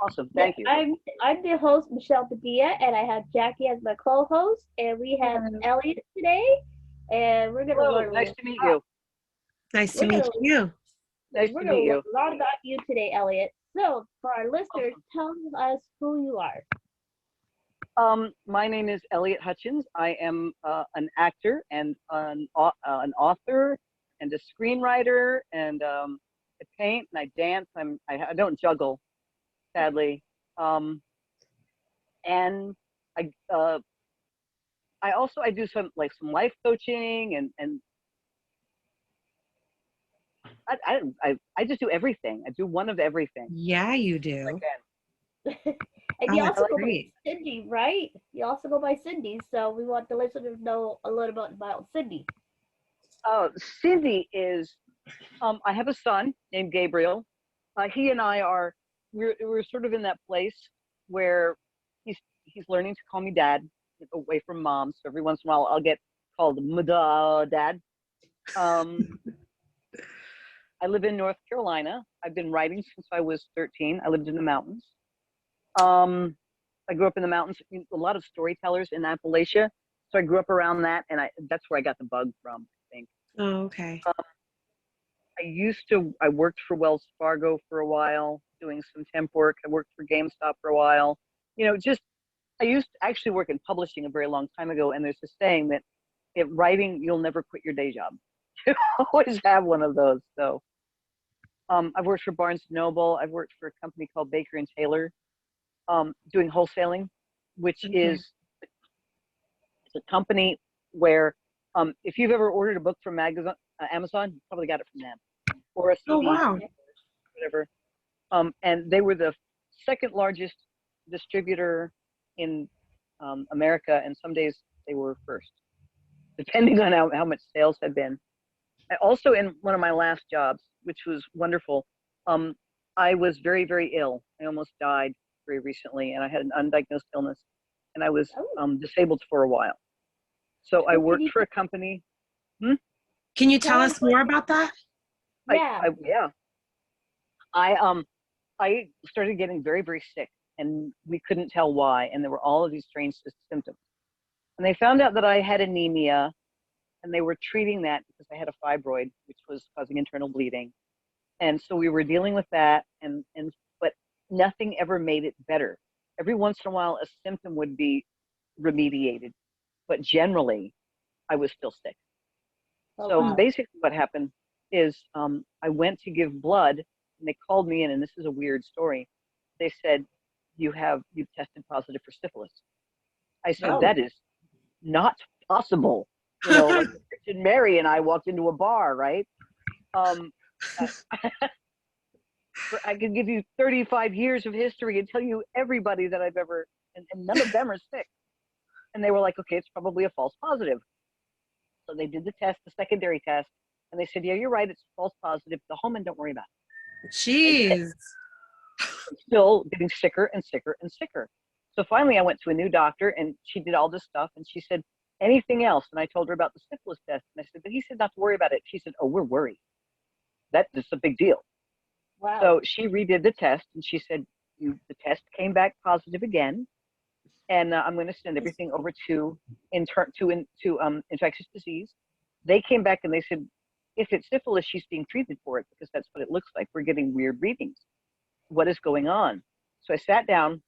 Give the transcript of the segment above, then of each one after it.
Awesome. Yeah, Thank you. I'm the host, Michelle Padilla, and I have Jackie as my co-host, and we have Hello. Elliot today, and we're gonna Hello. learn a Nice little. to meet you. Nice to We're meet gonna you. Nice we're to gonna meet learn you. a lot about you today, Elliot. So, for our listeners, Awesome. tell us who you are. My name is Elliot Hutchins. I am an actor and an author and a screenwriter, and I paint and I dance. I don't juggle, sadly. Um, and I I also I do some life coaching, and I just do everything. I do one of everything Yeah, you I do. can. And Oh, you I that's also like go by great. Cindy, right? You also go by Cindy, so we want the listeners to know a little bit about Cindy. Cindy is I have a son named Gabriel. He and I are we're sort of in that place where he's learning to call me dad away from mom. So every once in a while I'll get called dad. Um, I live in North Carolina. I've been writing since I was 13. I lived in the mountains. Um, I grew up in the mountains. A lot of storytellers in Appalachia, so I grew up around that, and that's where I got the bug from. I think. Oh, okay. I worked for Wells Fargo for a while, doing some temp work. I worked for GameStop for a while. Just I used to actually work in publishing a very long time ago, and there's a saying that if writing, you'll never quit your day job. You always have one of those. So I've worked for Barnes and Noble. I've worked for a company called Baker and Taylor, doing wholesaling, which Okay. is it's a company where if you've ever ordered a book from Amazon, you probably got it from them, or a Oh, CD, wow. whatever. And they were the second largest distributor in America, and some days they were first, depending on how much sales had been. I also, in one of my last jobs, which was wonderful, um, I was very, very ill. I almost died very recently, and I had an undiagnosed illness, and I was Oh, disabled for a while. So I so can worked you for a company. Hmm? Can you tell tell us us what? more about that? Yeah. Yeah, I I started getting very, very sick, and we couldn't tell why, and there were all of these strange symptoms. And they found out that I had anemia, and they were treating that because I had a fibroid, which was causing internal bleeding. And so we were dealing with that, and but nothing ever made it better. Every once in a while, a symptom would be remediated, but generally, I was still sick. Oh So wow. basically, what happened is I went to give blood, and they called me in, and this is a weird story. They said, you've tested positive for syphilis." I said, Oh. "That is not possible." Like the Virgin Mary and I walked into a bar, right? Um, I could give you 35 years of history and tell you everybody that I've ever, and none of them are sick. And they were like, "Okay, it's probably a false positive." So they did the test, the secondary test, and they said, "Yeah, you're right, it's a false positive. Go home and don't worry about it." I did. Jeez. I'm still getting sicker and sicker and sicker. So finally, I went to a new doctor, and she did all this stuff, and she said, "Anything else?" And I told her about the syphilis test, and I said, "But he said not to worry about it." She said, "Oh, we're worried. That's a big deal." Wow. So she redid the test, and she said, the test came back positive again, and I'm going to send everything over to infectious disease. They came back and they said, if it's syphilis, she's being treated for it because that's what it looks like. We're getting weird readings. What is going on? So I sat down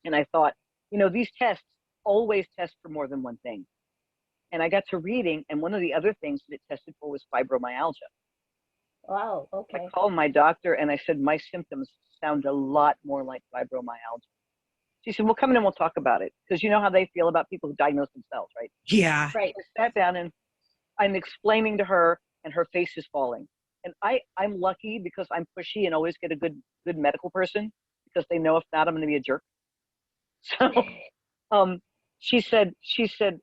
and I thought, these tests always test for more than one thing. And I got to reading, and one of the other things that it tested for was fibromyalgia. Wow. I Okay. called my doctor and I said, my symptoms sound a lot more like fibromyalgia. She said, "Well, come in and we'll talk about it." Because you know how they feel about people who diagnose themselves, right? Yeah. Right. I sat down and I'm explaining to her, and her face is falling. And I'm lucky because I'm pushy and always get a good medical person because they know if not, I'm going to be a jerk. So um, she said,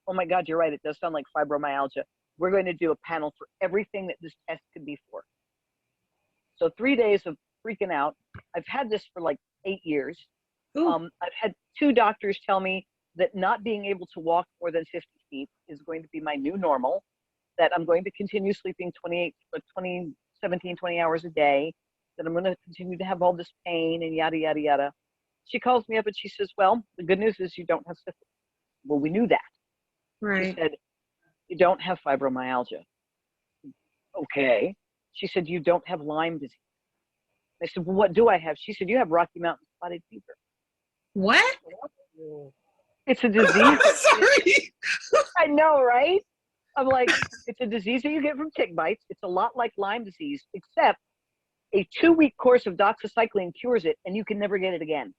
"Oh my God, you're right. It does sound like fibromyalgia. We're going to do a panel for everything that this test could be for." So 3 days of freaking out. I've had this for like 8 years. Ooh. I've had two doctors tell me that not being able to walk more than 50 feet is going to be my new normal, that I'm going to continue sleeping 20, 17, 20 hours a day, that I'm going to continue to have all this pain and yada, yada, yada. She calls me up and she says, well, the good news is you don't have syphilis. Well, we knew that. She Right. said, you don't have fibromyalgia. Okay. She said, you don't have Lyme disease. I said, well, what do I have? She said, you have Rocky Mountain spotted fever. What? It's a disease. Sorry. I know, right? I'm like, it's a disease that you get from tick bites. It's a lot like Lyme disease, except a 2-week course of doxycycline cures it, and you can never get it again.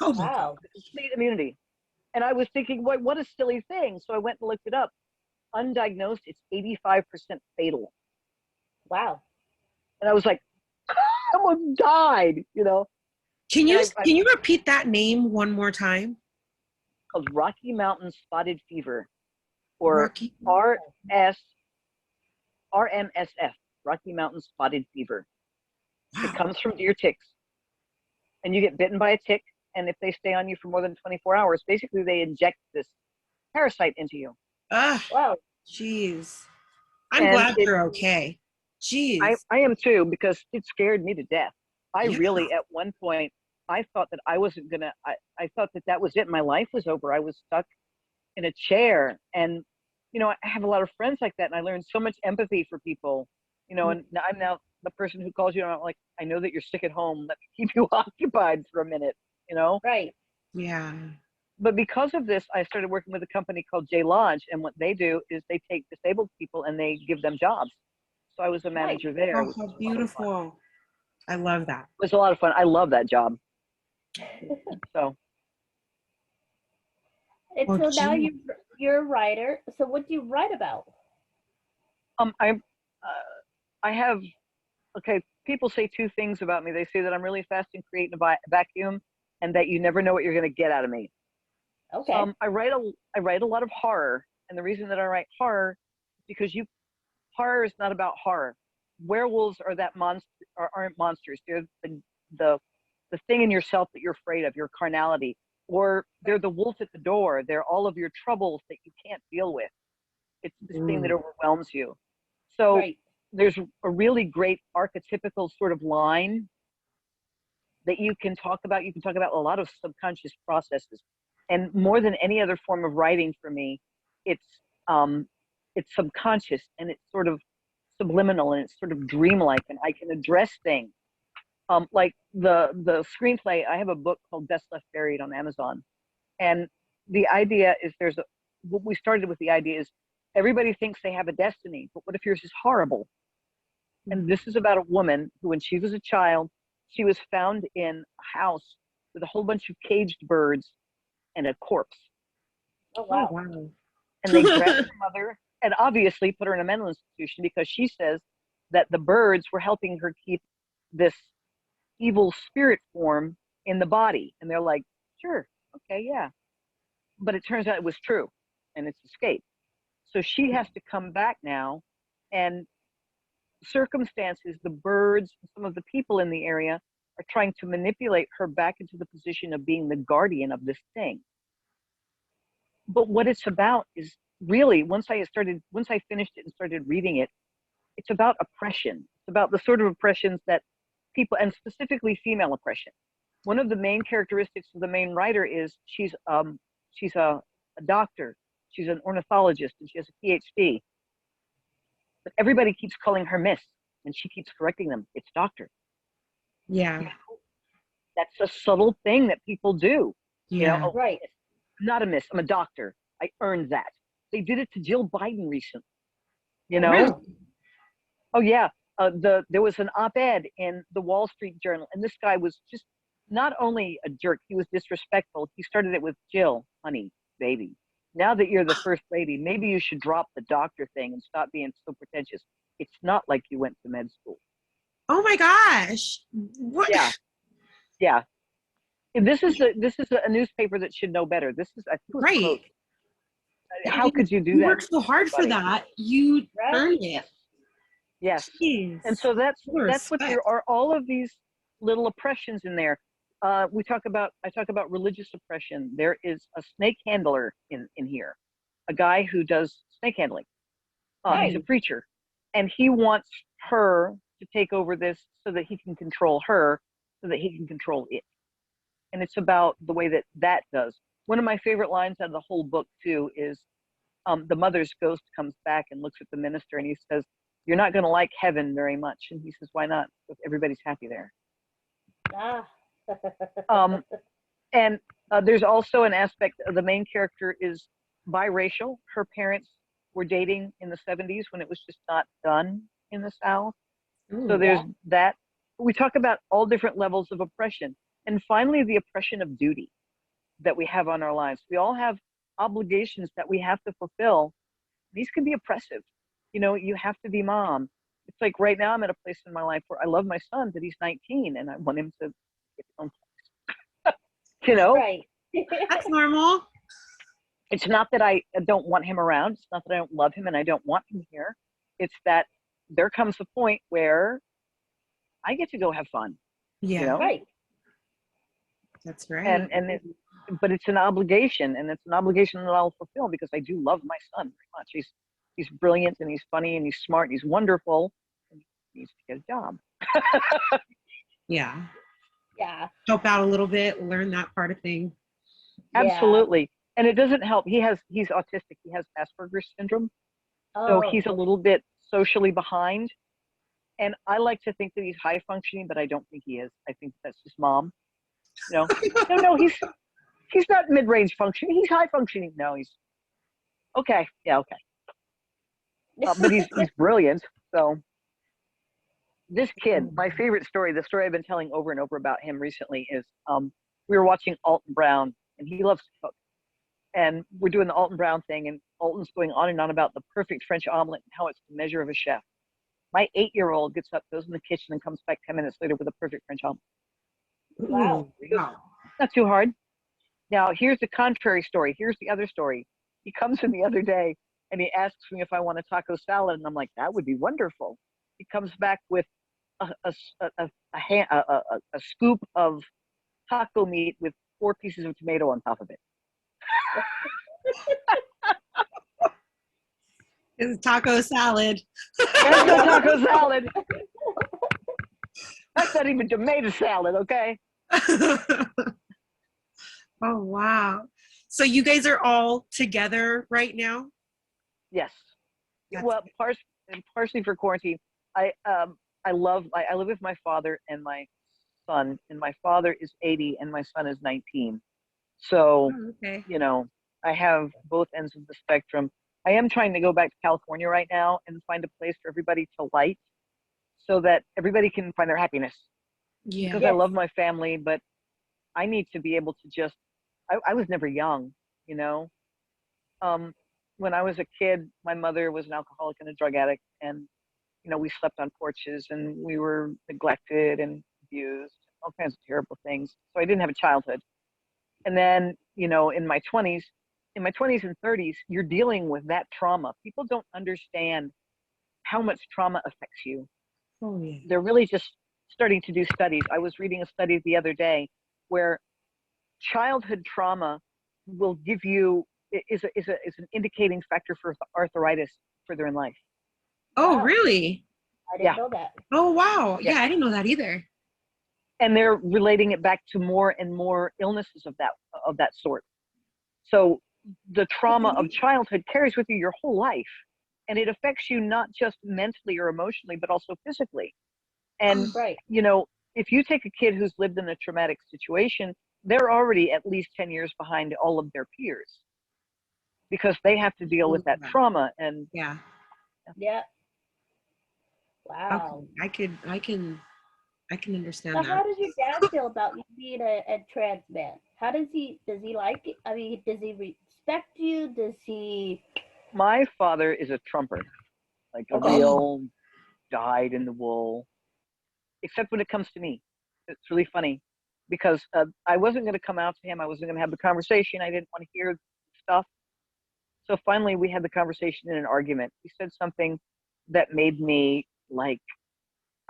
Oh my God. Wow. Complete immunity. And I was thinking, what a silly thing. So I went and looked it up. Undiagnosed, it's 85% fatal. Wow. And I was like, someone died, you know. Can you And I can you repeat that name one more time? called Rocky Mountain Spotted Fever, or Rocky. RMSF, Rocky Mountain Spotted Fever. It Wow. comes from deer ticks, and you get bitten by a tick, and if they stay on you for more than 24 hours, basically they inject this parasite into you. Ugh. Wow. Jeez. I'm And glad you're okay. Jeez. I am too, because it scared me to death. I Yeah. really, at one point, I thought that I wasn't gonna, I thought that that was it. My life was over. I was stuck in a chair. And, you know, I have a lot of friends like that, and I learned so much empathy for people, you know, and I'm now the person who calls you, and I'm like, I know that you're sick at home. Let me keep you occupied for a minute, you know? Right. Yeah. But because of this, I started working with a company called J Lodge, and what they do is they take disabled people and they give them jobs. So I was a manager there. Oh, how beautiful. I love that. It was a lot of fun. I love that job. So And Well, so now gee. you're a writer. So what do you write about? I have, okay, people say 2 things about me. They say that I'm really fast and create in a vacuum, and that you never know what you're going to get out of me. Okay. I write a lot of horror, and the reason that I write horror is because horror is not about horror. Werewolves are aren't monsters. They're the the thing in yourself that you're afraid of, your carnality, or they're the wolf at the door. They're all of your troubles that you can't deal with. It's this thing that overwhelms you. So Right. there's a really great archetypical sort of line that you can talk about. You can talk about a lot of subconscious processes, and more than any other form of writing for me, it's subconscious, and it's sort of subliminal, and it's sort of dreamlike, and I can address things. Like the screenplay, I have a book called Best Left Buried on Amazon, and the idea is what we started with. The idea is everybody thinks they have a destiny, but what if yours is horrible? And this is about a woman who, when she was a child, she was found in a house with a whole bunch of caged birds and a corpse. Oh Oh, wow. wow. And they grabbed her mother and obviously put her in a mental institution, because she says that the birds were helping her keep this evil spirit form in the body. And they're like, sure, okay, yeah. But it turns out it was true, and it's escaped. So she has to come back now, and circumstances, the birds, some of the people in the area are trying to manipulate her back into the position of being the guardian of this thing. But what it's about is really, once I finished it and started reading it, it's about oppression. It's about the sort of oppressions that people, and specifically female oppression. One of the main characteristics of the main writer is she's a doctor. She's an ornithologist, and she has a PhD. But everybody keeps calling her Miss, and she keeps correcting them. It's doctor. Yeah. That's a subtle thing that people do. You Yeah. know, oh, Right. I'm not a miss, I'm a doctor. I earned that. They did it to Jill Biden recently. You know? Really? Oh yeah. There was an op-ed in the Wall Street Journal, and this guy was just not only a jerk, he was disrespectful. He started it with, Jill, honey, baby, now that you're the first lady, maybe you should drop the doctor thing and stop being so pretentious. It's not like you went to med school. Oh my gosh. What? Yeah. Yeah. This is a newspaper that should know better. This is, I think it was Right. quote. How could you do You that? worked so hard for that. You Right. earned it. Yes. Jeez. And so that's what Respect. there are, all of these little oppressions in there. I talk about religious oppression. There is a snake handler in here, a guy who does snake handling. He's a preacher, and he wants her to take over this so that he can control her, so that he can control it. And it's about the way that that does. One of my favorite lines out of the whole book too is the mother's ghost comes back and looks at the minister and he says, "You're not going to like heaven very much." And he says, "Why not? If everybody's happy there." Ah. And there's also an aspect of the main character is biracial. Her parents were dating in the 70s when it was just not done in the South. Ooh, So there's that. We talk about all different levels of oppression. And finally, the oppression of duty that we have on our lives. We all have obligations that we have to fulfill. These can be oppressive. You know, you have to be mom. It's like right now I'm at a place in my life where I love my son, but he's 19 and I want him to get his own place. You know? Right. that's normal. It's not that I don't want him around. It's not that I don't love him and I don't want him here. It's that there comes a point where I get to go have fun. Yeah, You know? Right. that's right. But it's an obligation, and it's an obligation that I'll fulfill because I do love my son very much. He's brilliant and he's funny and he's smart and he's wonderful. And he needs to get a job. Yeah, Yeah. help out a little bit, learn that part of thing. Absolutely. And it doesn't help. He's autistic. He has Asperger's syndrome. So Oh. he's a little bit socially behind. And I like to think that he's high functioning, but I don't think he is. I think that's just mom. You know, no, he's not mid-range functioning. He's high functioning. No, he's okay. Yeah, okay. But he's brilliant. So this kid, my favorite story, the story I've been telling over and over about him recently is we were watching Alton Brown, and he loves to cook. And we're doing the Alton Brown thing, and Alton's going on and on about the perfect French omelet and how it's the measure of a chef. My 8-year-old gets up, goes in the kitchen, and comes back 10 minutes later with a perfect French omelet. Wow. Wow. Not too hard. Now, here's the contrary story. Here's the other story. He comes in the other day, and he asks me if I want a taco salad, and I'm like, that would be wonderful. He comes back with a scoop of taco meat with 4 pieces of tomato on top of it. It's taco salad. There's no taco salad. That's not even tomato salad, okay? Oh, wow. So you guys are all together right now? Yes. That's Well, partially for quarantine. I live with my father and my son, and my father is 80 and my son is 19. So, Oh, okay. you know, I have both ends of the spectrum. I am trying to go back to California right now and find a place for everybody to light so that everybody can find their happiness. Yeah. Because I love my family, but I need to be able to just, I was never young, you know. When I was a kid, my mother was an alcoholic and a drug addict, and, you know, we slept on porches and we were neglected and abused, all kinds of terrible things. So I didn't have a childhood. And then, you know, in my 20s and 30s, you're dealing with that trauma. People don't understand how much trauma affects you. Oh, yeah. They're really just starting to do studies. I was reading a study the other day where childhood trauma will give you is an indicating factor for arthritis further in life. Oh, Wow. really? I didn't Yeah. know that. Oh, wow. Yeah. Yeah, I didn't know that either. And they're relating it back to more and more illnesses of that sort. So the trauma of childhood carries with you your whole life, and it affects you not just mentally or emotionally, but also physically. And Right. you know, if you take a kid who's lived in a traumatic situation, they're already at least 10 years behind all of their peers because they have to deal with that trauma. And Yeah. Yeah. Okay. Wow. I can understand So that. how does your dad feel about you being a trans man? How does he like it? I mean, does he respect you? Does he? my father is a trumper, like a Okay. real dyed in the wool, except when it comes to me. It's really funny because I wasn't going to come out to him. I wasn't going to have the conversation. I didn't want to hear stuff. So finally, we had the conversation in an argument. He said something that made me like,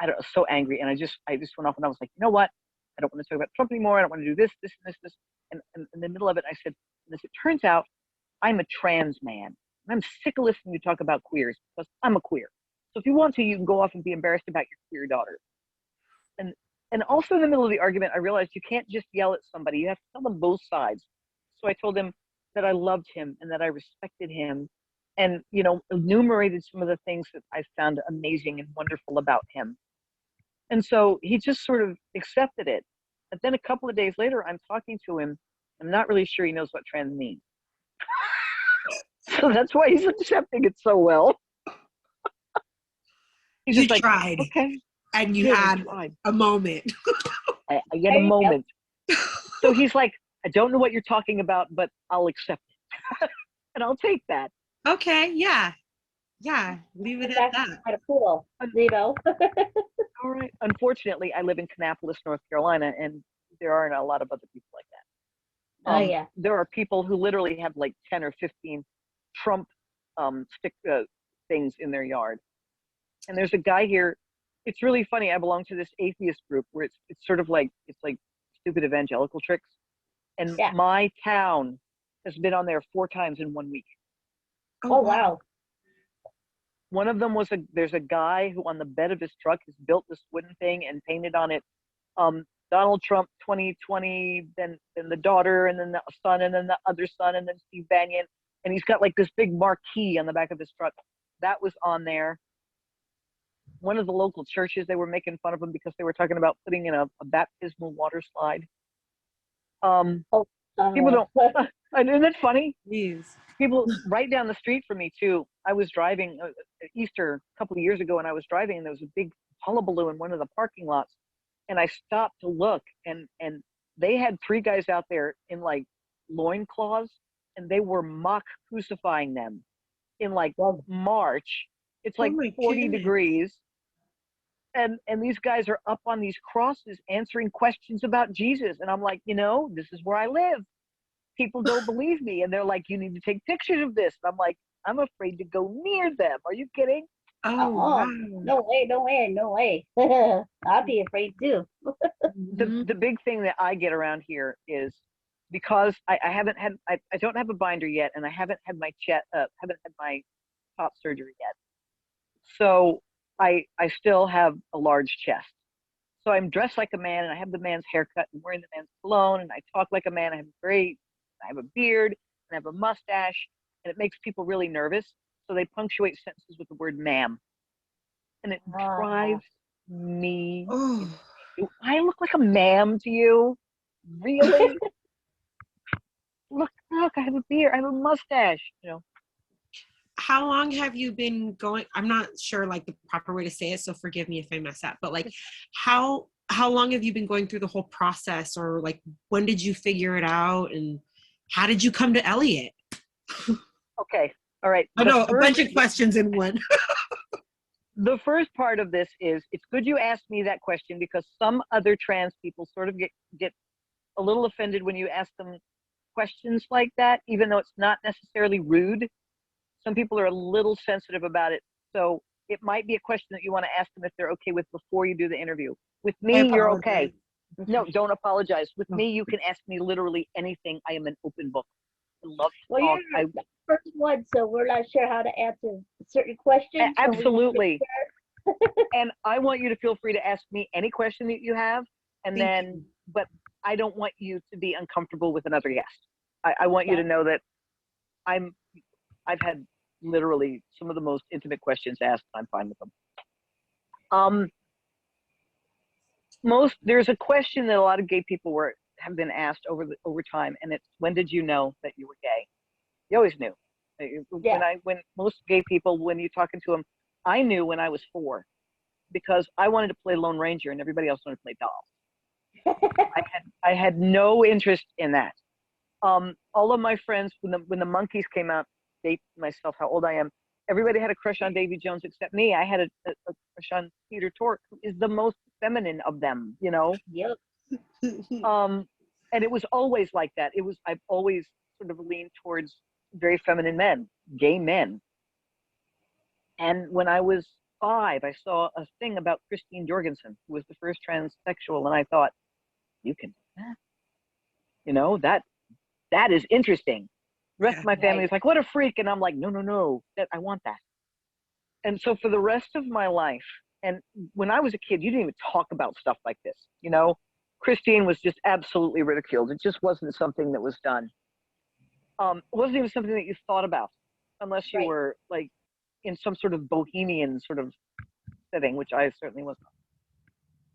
I don't know, so angry. And I just went off and I was like, you know what? I don't want to talk about Trump anymore. I don't want to do this, this, and this. And in the middle of it, I said, as it turns out, I'm a trans man. And I'm sick of listening to you talk about queers because I'm a queer. So if you want to, you can go off and be embarrassed about your daughter. And also in the middle of the argument, I realized you can't just yell at somebody. You have to tell them both sides. So I told him that I loved him and that I respected him, and enumerated some of the things that I found amazing and wonderful about him. And so he just sort of accepted it. But then a couple of days later, I'm talking to him. I'm not really sure he knows what trans means. So that's why he's accepting it so well. He's You just like, tried, okay. and you had a moment. I get a moment. So he's like, I don't know what you're talking about, but I'll accept it. And I'll take that. Okay, yeah. Leave it at that. Kind of cool, All right. Unfortunately, I live in Kannapolis, North Carolina, and there aren't a lot of other people like that. There are people who literally have like 10 or 15 Trump stick things in their yard. And there's a guy here. It's really funny. I belong to this atheist group where it's sort of like, it's like stupid evangelical tricks. And my town has been on there 4 times in 1 week. Oh, wow. One of them was there's a guy who on the bed of his truck has built this wooden thing and painted on it Donald Trump 2020, then the daughter, and then the son, and then the other son, and then Steve Bannon. And he's got like this big marquee on the back of his truck. That was on there. One of the local churches, they were making fun of him because they were talking about putting in a baptismal water slide. People don't, isn't it funny? Jeez. People right down the street from me too. I was driving Easter a couple of years ago, and I was driving, and there was a big hullabaloo in one of the parking lots, and I stopped to look, and they had 3 guys out there in like loincloths, and they were mock crucifying them in like March. It's like 40 degrees. And these guys are up on these crosses answering questions about Jesus. And I'm like, this is where I live. People don't believe me. And they're like, you need to take pictures of this. And I'm like, I'm afraid to go near them. Are you kidding? Oh, wow. No way. I'd be afraid too. The big thing that I get around here is because I don't have a binder yet, and I haven't had my top surgery yet. So I still have a large chest. So I'm dressed like a man, and I have the man's haircut, and wearing the man's cologne, and I talk like a man. I have a beard, and I have a mustache, and it makes people really nervous. So they punctuate sentences with the word ma'am. And it drives me. Do I look like a ma'am to you? Really? Look, I have a beard, I have a mustache, How long have you been going? I'm not sure like the proper way to say it, so forgive me if I mess up, but like how long have you been going through the whole process, or like when did you figure it out, and how did you come to Elliot? Okay. All right. I know, a bunch of questions in one. The first part of this is, it's good you asked me that question, because some other trans people sort of get a little offended when you ask them questions like that, even though it's not necessarily rude. Some people are a little sensitive about it. So it might be a question that you want to ask them if they're okay with before you do the interview. With me, you're okay. No, don't apologize. With me, you can ask me literally anything. I am an open book. I love to talk. You're the first one, so we're not sure how to answer certain questions. Absolutely. And I want you to feel free to ask me any question that you have. And then, but I don't want you to be uncomfortable with another guest. I want you to know that I've had literally some of the most intimate questions asked. I'm fine with them. There's a question that a lot of gay people have been asked over time, and it's, when did you know that you were gay? You always knew. When most gay people, when you're talking to them, I knew when I was 4, because I wanted to play Lone Ranger and everybody else wanted to play dolls. I had no interest in that. All of my friends, when the Monkees came out, date myself how old I am, everybody had a crush on Davy Jones except me. I had a crush on Peter Tork, who is the most feminine of them, Yep. And it was always like that. I've always sort of leaned towards very feminine men, gay men. And when I was 5, I saw a thing about Christine Jorgensen, who was the first transsexual, and I thought, you can do that? That is interesting. The rest of my family is like, what a freak. And I'm like, no, I want that. And so for the rest of my life, and when I was a kid, you didn't even talk about stuff like this. You know, Christine was just absolutely ridiculed. It just wasn't something that was done. It wasn't even something that you thought about unless you Right. were like in some sort of bohemian sort of setting, which I certainly was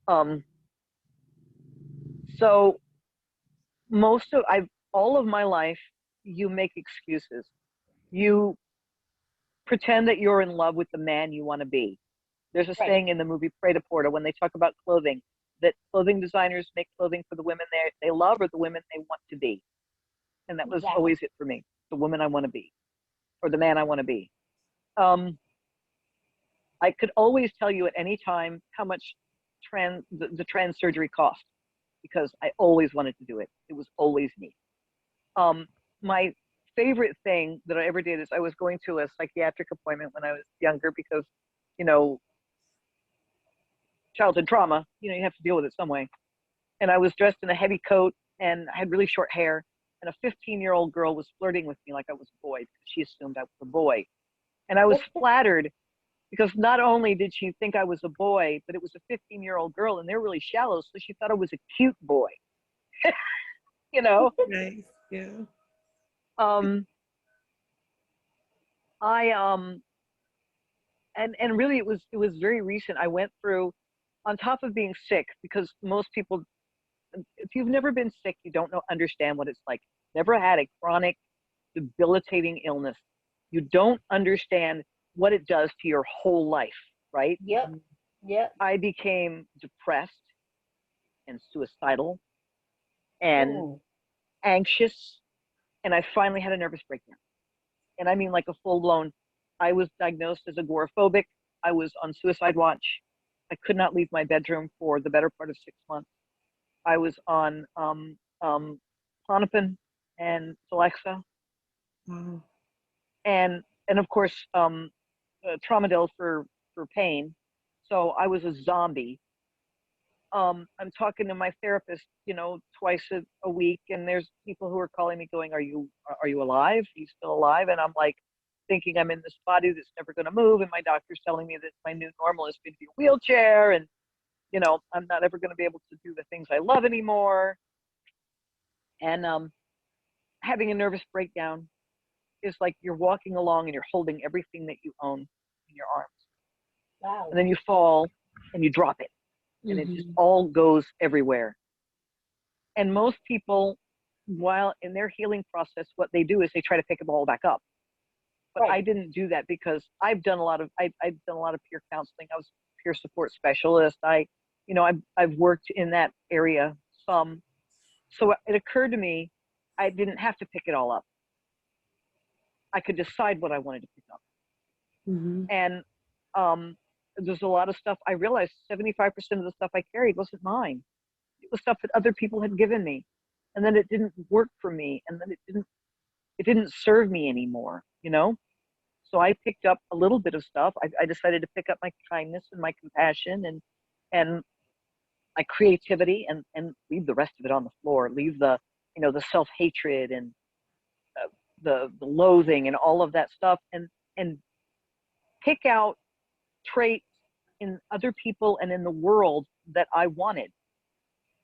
not. So all of my life, you make excuses. You pretend that you're in love with the man you want to be. There's a Right. saying in the movie Prey to Porta when they talk about clothing, that clothing designers make clothing for the women they love or the women they want to be. And that was Exactly. always it for me, the woman I want to be or the man I want to be. I could always tell you at any time how much the trans surgery cost because I always wanted to do it. It was always me. My favorite thing that I ever did is I was going to a psychiatric appointment when I was younger because, you know, childhood trauma, you know, you have to deal with it some way. And I was dressed in a heavy coat and I had really short hair. And a 15-year-old girl was flirting with me like I was a boy because she assumed I was a boy. And I was flattered because not only did she think I was a boy, but it was a 15-year-old girl and they're really shallow. So she thought I was a cute boy, you know? Nice. Yeah. And really it was very recent. I went through, on top of being sick, because most people, if you've never been sick, you don't understand what it's like. Never had a chronic, debilitating illness. You don't understand what it does to your whole life, right? Yep. Yep. I became depressed and suicidal and Ooh. anxious, and I finally had a nervous breakdown. And I mean like a full-blown, I was diagnosed as agoraphobic. I was on suicide watch. I could not leave my bedroom for the better part of 6 months. I was on Klonopin and Celexa, Wow. and of course Tramadol for pain. So I was a zombie. I'm talking to my therapist, you know, twice a week, and there's people who are calling me, going, "Are you alive? Are you still alive?" And I'm like, thinking I'm in this body that's never going to move, and my doctor's telling me that my new normal is going to be a wheelchair, and you know, I'm not ever going to be able to do the things I love anymore. And having a nervous breakdown is like you're walking along and you're holding everything that you own in your arms. Wow. And then you fall and you drop it. And it just all goes everywhere. And most people, while in their healing process, what they do is they try to pick it all back up. But Right. I didn't do that because I've done a lot of peer counseling. I was a peer support specialist. I've worked in that area some. So it occurred to me I didn't have to pick it all up. I could decide what I wanted to pick up. And there's a lot of stuff. I realized 75% of the stuff I carried wasn't mine. It was stuff that other people had given me, and then it didn't work for me, and then it didn't serve me anymore. You know. So I picked up a little bit of stuff. I decided to pick up my kindness and my compassion and my creativity and leave the rest of it on the floor. Leave the the self-hatred and the loathing and all of that stuff, and pick out traits in other people and in the world that I wanted.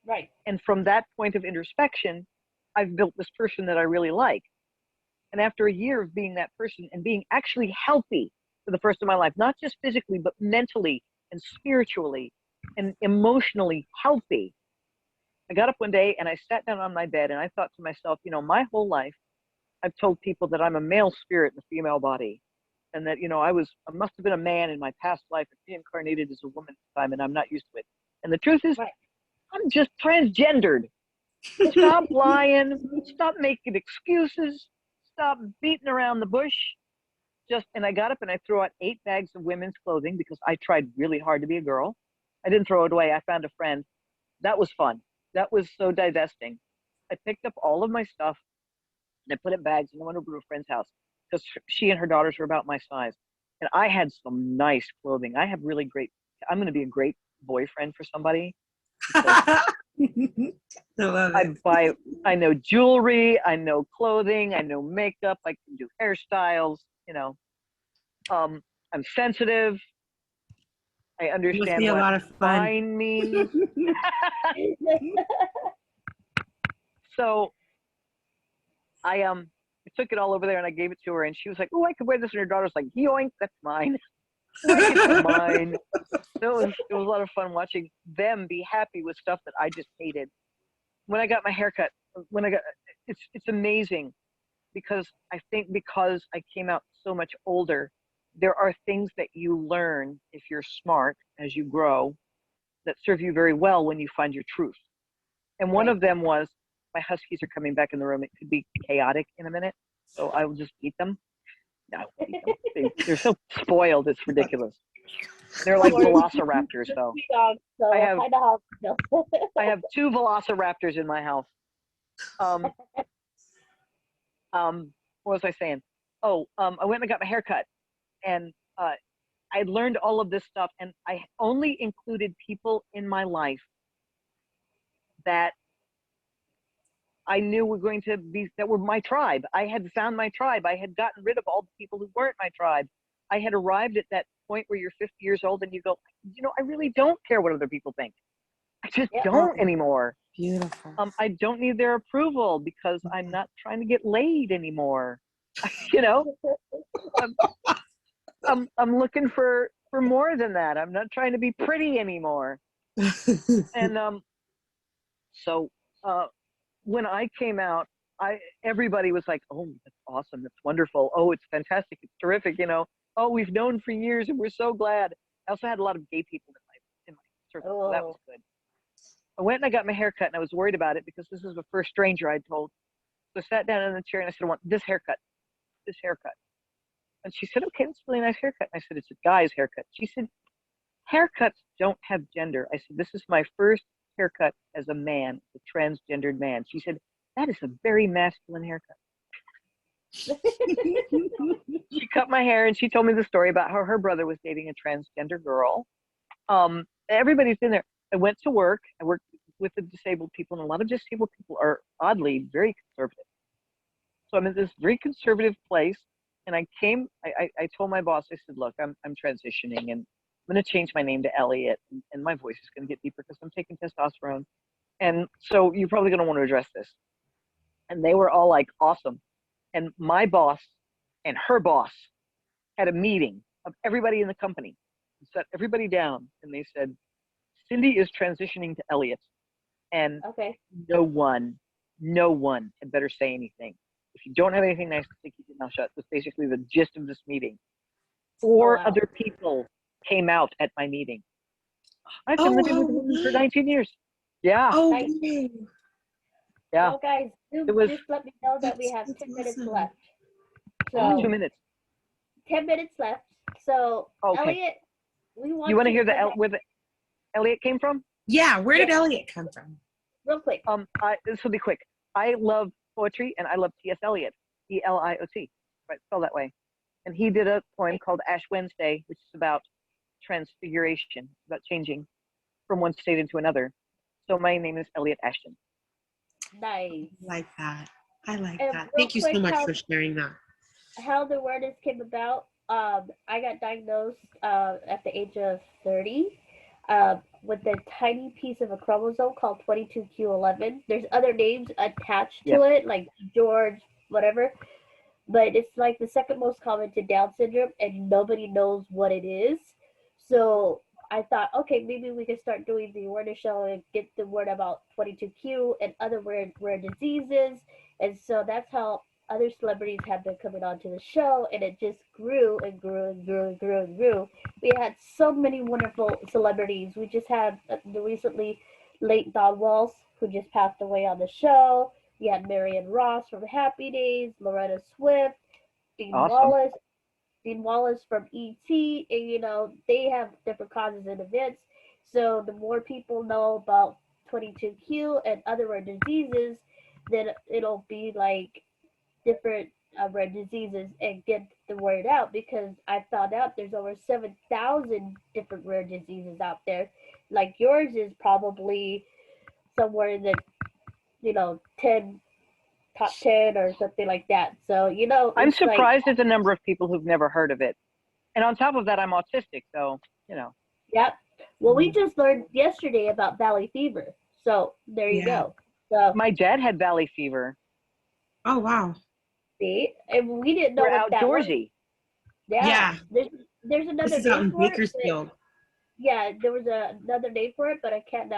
Right. And from that point of introspection, I've built this person that I really like. And after a year of being that person and being actually healthy for the first of my life, not just physically, but mentally and spiritually and emotionally healthy, I got up one day and I sat down on my bed and I thought to myself, you know, my whole life, I've told people that I'm a male spirit in a female body. And that, you know, I must have been a man in my past life and reincarnated as a woman this time, and I'm not used to it. And the truth is, Right. I'm just transgendered. Stop lying. Stop making excuses. Stop beating around the bush. And I got up and I threw out 8 bags of women's clothing because I tried really hard to be a girl. I didn't throw it away. I found a friend. That was fun. That was so divesting. I picked up all of my stuff and I put it in bags and I went over to a friend's house because she and her daughters were about my size. And I had some nice clothing. I'm going to be a great boyfriend for somebody. I love it. I know jewelry, I know clothing, I know makeup, I can do hairstyles, you know. I'm sensitive. I It must understand be a what lot of fun. fine means. So I took it all over there and I gave it to her, and she was like, "Oh, I could wear this." And her daughter's like, "Yoink, that's mine. Yoink, it's mine." So it was a lot of fun watching them be happy with stuff that I just hated. When I got my haircut, when I got it's amazing because I think because I came out so much older, there are things that you learn if you're smart as you grow that serve you very well when you find your truth. And one Right. of them was my huskies are coming back in the room. It could be chaotic in a minute, so I will just beat them. No, I won't beat them. They're so spoiled. It's ridiculous. They're like Don't worry. velociraptors, though. Three dogs, so I have I know how. No. I have 2 velociraptors in my house. Um, what was I saying? Oh, I went and got my hair cut, and I learned all of this stuff, and I only included people in my life that I knew were going to be, that were my tribe. I had found my tribe. I had gotten rid of all the people who weren't my tribe. I had arrived at that point where you're 50 years old and you go, I really don't care what other people think. I just Yep. don't anymore. Beautiful. I don't need their approval because I'm not trying to get laid anymore. you know, I'm looking for more than that. I'm not trying to be pretty anymore. And so when I came out, everybody was like, "Oh, that's awesome! That's wonderful! Oh, it's fantastic! It's terrific! Oh, we've known for years, and we're so glad." I also had a lot of gay people in my circle, so that was good. I went and I got my hair cut, and I was worried about it because this is the first stranger I'd told. So I sat down in the chair and I said, "I want this haircut, this haircut." And she said, "Okay, that's a really nice haircut." And I said, "It's a guy's haircut." She said, "Haircuts don't have gender." I said, "This is my first haircut as a man, a transgendered man." She said, "That is a very masculine haircut." She cut my hair and she told me the story about how her brother was dating a transgender girl. Everybody's in there. I went to work. I worked with the disabled people, and a lot of disabled people are oddly very conservative. So I'm in this very conservative place, and I told my boss, I said, "Look, I'm transitioning, and I'm going to change my name to Elliot, and my voice is going to get deeper because I'm taking testosterone. And so you're probably going to want to address this." And they were all like, "Awesome." And my boss and her boss had a meeting of everybody in the company, and set everybody down, and they said, "Cindy is transitioning to Elliot, and Okay. no one had better say anything. If you don't have anything nice to say, keep your mouth shut." That's basically the gist of this meeting. 4 wow. other people came out at my meeting. I've been living with a woman for 19 years. Yeah. Oh, Nice. wow. Yeah. Well, guys, It was just let me know that we have That's 10 minutes awesome. left. So 2 minutes. 10 minutes left. So Okay. Elliot, we want You want to hear connect where the Elliot came from? Yeah, where did Elliot come from? real quick. This will be quick. I love poetry and I love T.S. Eliot, Eliot, right? Spelled that way. And he did a poem called Ash Wednesday, which is about transfiguration, about changing from one state into another. So my name is Elliot Ashton. Nice. I like that. I like And that. real Thank you so quick, much for sharing that. how the awareness came about. I got diagnosed at the age of 30 with a tiny piece of a chromosome called 22q11. There's other names attached to it, like George, whatever, but it's like the second most common to Down syndrome, and nobody knows what it is. So I thought, okay, maybe we can start doing the awareness show and get the word about 22q and other rare diseases. And so that's how other celebrities have been coming onto the show, and it just grew and grew and grew and grew and grew. We had so many wonderful celebrities. We just had the recently late Don Walsh, who just passed away on the show. We had Marianne Ross from Happy Days, Loretta Swift, Dean Awesome. Wallace from ET, and they have different causes and events. So the more people know about 22q and other rare diseases, then it'll be like different rare diseases and get the word out, because I found out there's over 7,000 different rare diseases out there. Like yours is probably somewhere in the 10 top 10 or something like that. So I'm it's like, surprised at the number of people who've never heard of it. And on top of that, I'm autistic, so you know. Yep. Well, we Mhm. just learned yesterday about valley fever. So there you Yeah. go. So My dad had valley fever. Oh wow. see, and we didn't know We're what that was. outdoorsy. Yeah. Yeah. There's This another is out name in for it, but Bakersfield. yeah, there was another name for it, but I can't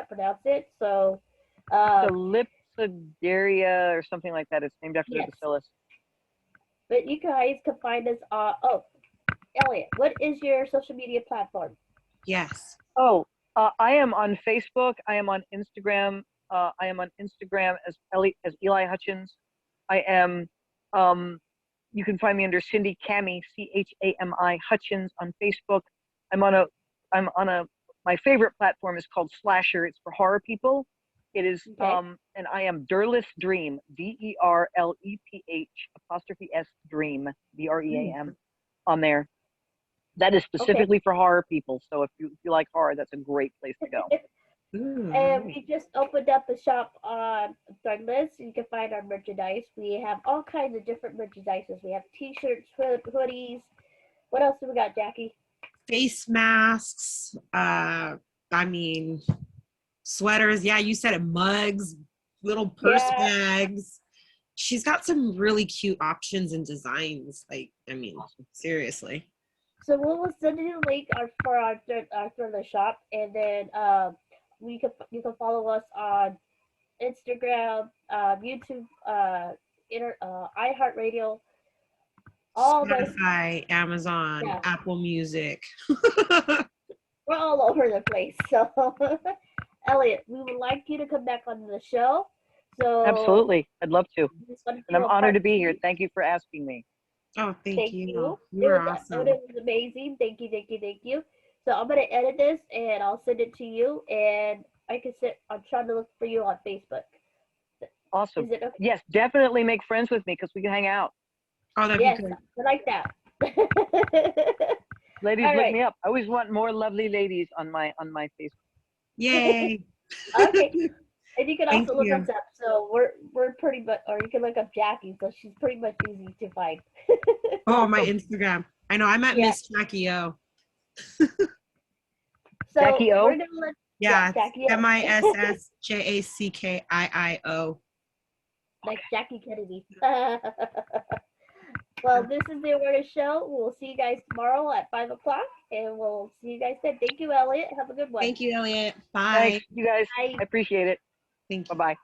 pronounce it. So, It's um, a lipsidaria or something like that. It's named after the yes. bacillus. But you guys can find us on. Oh, Elliot, what is your social media platform? Yes. Oh, I am on Facebook. I am on Instagram. I am on Instagram as Eli Hutchins. I am. Um, you can find me under Cindy Cami, Chami Hutchins on Facebook. I'm on a. I'm on a. My favorite platform is called Slasher. It's for horror people. It is. Okay. And I am Derleth Dream, DERLEPH Dream, DREAM, on there. That is Okay. specifically for horror people. So if you like horror, that's a great place to go. Ooh, And nice. we just opened up a shop on Threadless. You can find our merchandise. We have all kinds of different merchandises. We have T-shirts, hoodies. What else do we got, Jackie? Face masks. I mean, sweaters. Yeah, you said it. Mugs, little purse Yeah. bags. She's got some really cute options and designs. Like, I mean, seriously. So we'll send you the link for our Threadless shop, and then you can follow us on Instagram, YouTube, iHeartRadio, all those. Spotify, Amazon, Yeah, Apple Music. we're all over the place. So, Elliot, we would like you to come back on the show. So, Absolutely. I'd love to. we just want to And do I'm a honored part to be here. two. Thank you for asking me. Oh, thank Thank you. you. You were awesome. It was amazing. Thank you, thank you, thank you. So I'm gonna edit this and I'll send it to you. And I can sit. I'm trying to look for you on Facebook. Awesome. Is it okay? Yes, definitely make friends with me because we can hang out. Oh, that'd Yes, be good. I like that. Ladies, All look right. me up. I always want more lovely ladies on my Facebook. Yay. Okay. And you can Thank also look you. us up. So we're pretty much, or you can look up Jackie. So she's pretty much easy to find. Oh, my Instagram. I know. I'm at Yeah. Miss Jackie O. So Jackie O? we're gonna let Yeah, Jackie it's O. MISSJACKIIO. Like Jackie Kennedy. Well, this is the Awareness Show. We'll see you guys tomorrow at 5 o'clock, and we'll see you guys then. Thank you, Elliot. Have a good one. Thank you, Elliot. Bye. Thanks, you guys. Bye. I appreciate it. Thank Bye you. bye.